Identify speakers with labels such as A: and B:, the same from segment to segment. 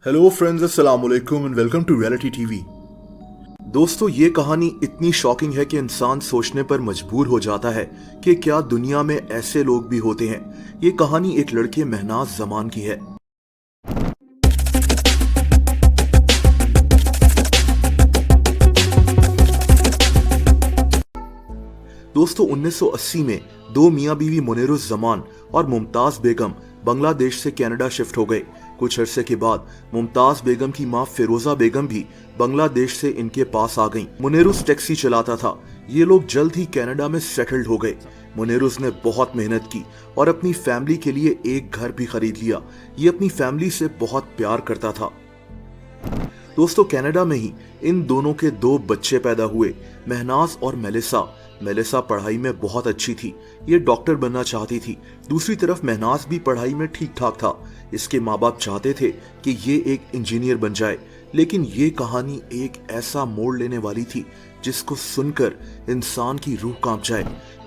A: Hello friends, अस्सलाम वालेकुम and welcome to reality TV. दोस्तों, ये कहानी इतनी शॉकिंग है कि इंसान सोचने पर मजबूर हो जाता है कि क्या दुनिया में ऐसे लोग भी होते हैं। ये कहानी एक लड़के महनाज जमान की है। दोस्तों, 1980 में दो मियां बीवी मुनीरुज जमान और मुमताज बेगम बांग्लादेश से कनाडा शिफ्ट हो गए। कुछ अरसे के बाद मुमताज बेगम की मां फिरोजा बेगम भी बांग्लादेश से इनके पास आ गईं। मुनीरुज टैक्सी चलाता था। ये लोग जल्द ही कनाडा में सेटल्ड हो गए। मुनीरुज ने बहुत मेहनत की और अपनी फैमिली के लिए एक घर भी खरीद लिया। ये अपनी फैमिली से बहुत प्यार करता था। दोस्तों, कनाडा में ही इन दोनों के दो बच्चे पैदा हुए, महनाज और मेलिसा। मेलिसा पढ़ाई में बहुत अच्छी थी। ये डॉक्टर बनना चाहती थी। दूसरी तरफ महनाज भी पढ़ाई में ठीक ठाक था। इसके माँ बाप चाहते थे कि ये एक इंजीनियर बन जाए। लेकिन ये कहानी एक ऐसा मोड़ लेने वाली थी जिसको सुनकर इंसान की रूह कांप जाए।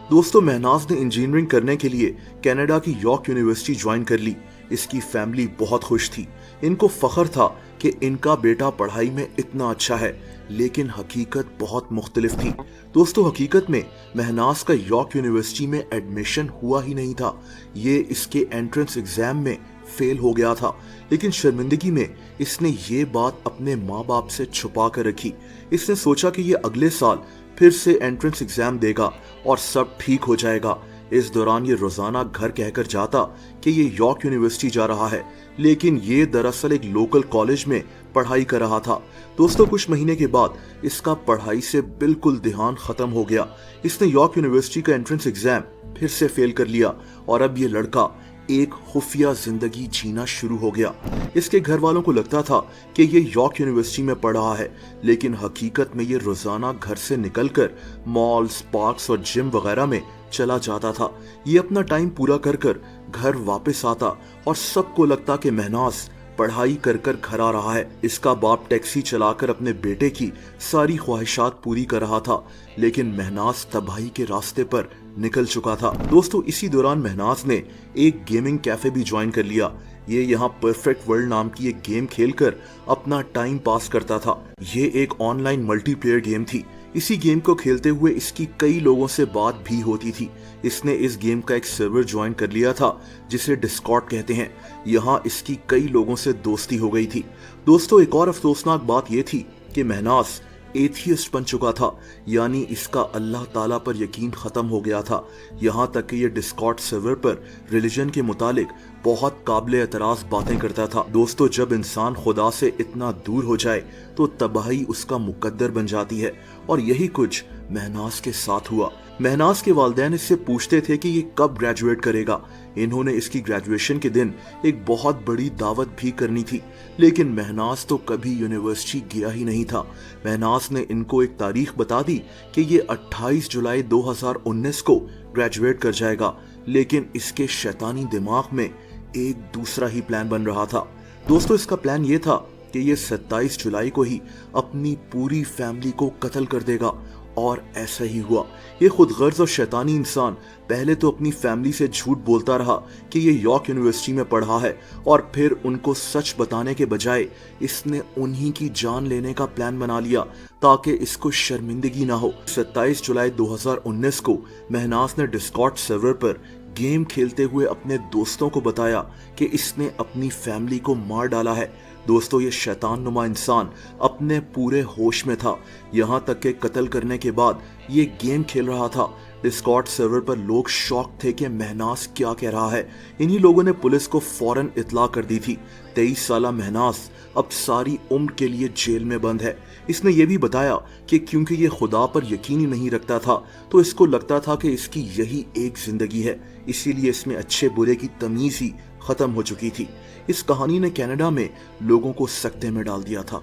A: दोस्तों, महनाज ने इंजीनियरिंग करने के लिए कनाडा की यॉर्क यूनिवर्सिटी ज्वाइन कर ली। इसकी फैमिली बहुत खुश थी। इनको फख्र था कि इनका बेटा पढ़ाई में इतना अच्छा है। लेकिन हकीकत बहुत मुख्तलिफ थी। दोस्तों, हकीकत में महनाज का यॉर्क यूनिवर्सिटी में एडमिशन हुआ ही नहीं था। ये इसके एंट्रेंस एग्जाम में फेल हो गया था। लेकिन शर्मिंदगी में इसने ये बात अपने माँ बाप से छुपा कर रखी। इसने सोचा कि ये अगले साल फिर से एंट्रेंस एग्जाम देगा और सब ठीक हो जाएगा। इस दौरान ये रोजाना घर कहकर जाता कि ये यॉर्क यूनिवर्सिटी जा रहा है, लेकिन ये दरअसल एक लोकल कॉलेज में पढ़ाई कर रहा था। दोस्तों, कुछ महीने के बाद इसका पढ़ाई से बिल्कुल ध्यान खत्म हो गया। इसने यॉर्क यूनिवर्सिटी का एंट्रेंस एग्जाम फिर से फेल कर लिया और अब ये लड़का एक खुफिया जिंदगी जीना शुरू हो गया। इसके घर वालों को लगता था कि ये यॉर्क यूनिवर्सिटी में पढ़ रहा है, लेकिन हकीकत में ये रोजाना घर से निकलकर मॉल्स, पार्क्स और जिम वगैरह में चला जाता था। ये अपना टाइम पूरा कर कर घर वापस आता और सबको लगता कि महनाज पढ़ाई कर कर घर आ रहा है। इसका बाप टैक्सी चलाकर अपने बेटे की सारी ख्वाहिशात पूरी कर रहा था, लेकिन महनाज तबाही के रास्ते पर निकल चुका था। दोस्तों, इसी दौरान महनाज ने एक गेमिंग कैफे भी ज्वाइन कर लिया। ये यहाँ परफेक्ट वर्ल्ड नाम की एक गेम खेलकर अपना टाइम पास करता था। ये एक ऑनलाइन मल्टीप्लेयर गेम थी। इसी गेम को खेलते हुए इसकी कई लोगों से बात भी होती थी। इसने इस गेम का एक सर्वर ज्वाइन कर लिया था जिसे डिस्कॉर्ड कहते हैं। यहाँ इसकी कई लोगों से दोस्ती हो गई थी। दोस्तों, एक और अफसोसनाक बात यह थी कि महनाज एथियस्ट बन चुका था, यानी इसका अल्लाह ताला पर यकीन खत्म हो गया था। यहाँ तक कि ये डिस्कॉर्ड सर्वर पर रिलीजन के मुतालिक बहुत काबिल एतराज बातें करता था। दोस्तों, जब इंसान खुदा से इतना दूर हो जाए तो तबाही उसका मुकद्दर बन जाती है, और यही कुछ महनाज के साथ हुआ। महनाज के वालिदैन इससे पूछते थे कि ये कब ग्रेजुएट करेगा। इन्होंने इसकी ग्रेजुएशन के दिन एक बहुत बड़ी दावत भी करनी थी, लेकिन महनाज तो कभी यूनिवर्सिटी गया ही नहीं था। महनाज ने इनको एक तारीख बता दी कि ये 28 जुलाई 2019 को ग्रेजुएट कर जाएगा, लेकिन इसके शैतानी दिमाग में एक दूसरा ही प्लान बन रहा था। दोस्तों, इसका प्लान ये था कि ये 27 जुलाई को ही अपनी पूरी फैमिली को कत्ल कर देगा, और ऐसा ही हुआ। ये खुदगर्ज और शैतानी इंसान पहले तो अपनी फैमिली से झूठ बोलता रहा कि ये यॉर्क यूनिवर्सिटी में पढ़ा है, और फिर उनको सच बताने के बजाय इसने उन्हीं की जान लेने का प्लान बना लिया ताकि इसको शर्मिंदगी ना हो। 27 जुलाई 2019 को महनाज ने डिस्कॉर्ड सर्वर पर गेम खेलते हुए अपने दोस्तों को बताया कि इसने अपनी फैमिली को मार डाला है। दोस्तों, ये शैतान नुमा इंसान अपने पूरे होश में था। यहाँ तक कि कत्ल करने के बाद ये गेम खेल रहा था। डिस्कॉर्ड सर्वर पर लोग शॉक थे कि महनाज क्या कह रहा है। इन्हीं लोगों ने पुलिस को फौरन इत्तला कर दी थी। 23 साला महनाज अब सारी उम्र के लिए जेल में बंद है। इसने ये भी बताया कि क्योंकि ये खुदा पर यकीन ही नहीं रखता था, तो इसको लगता था कि इसकी यही एक जिंदगी है, इसीलिए इसमें अच्छे बुरे की तमीज ही खत्म हो चुकी थी। इस कहानी ने कनाडा में लोगों को सकते में डाल दिया था।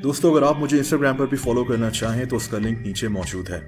A: दोस्तों, अगर आप मुझे इंस्टाग्राम पर भी फॉलो करना चाहें तो उसका लिंक नीचे मौजूद है।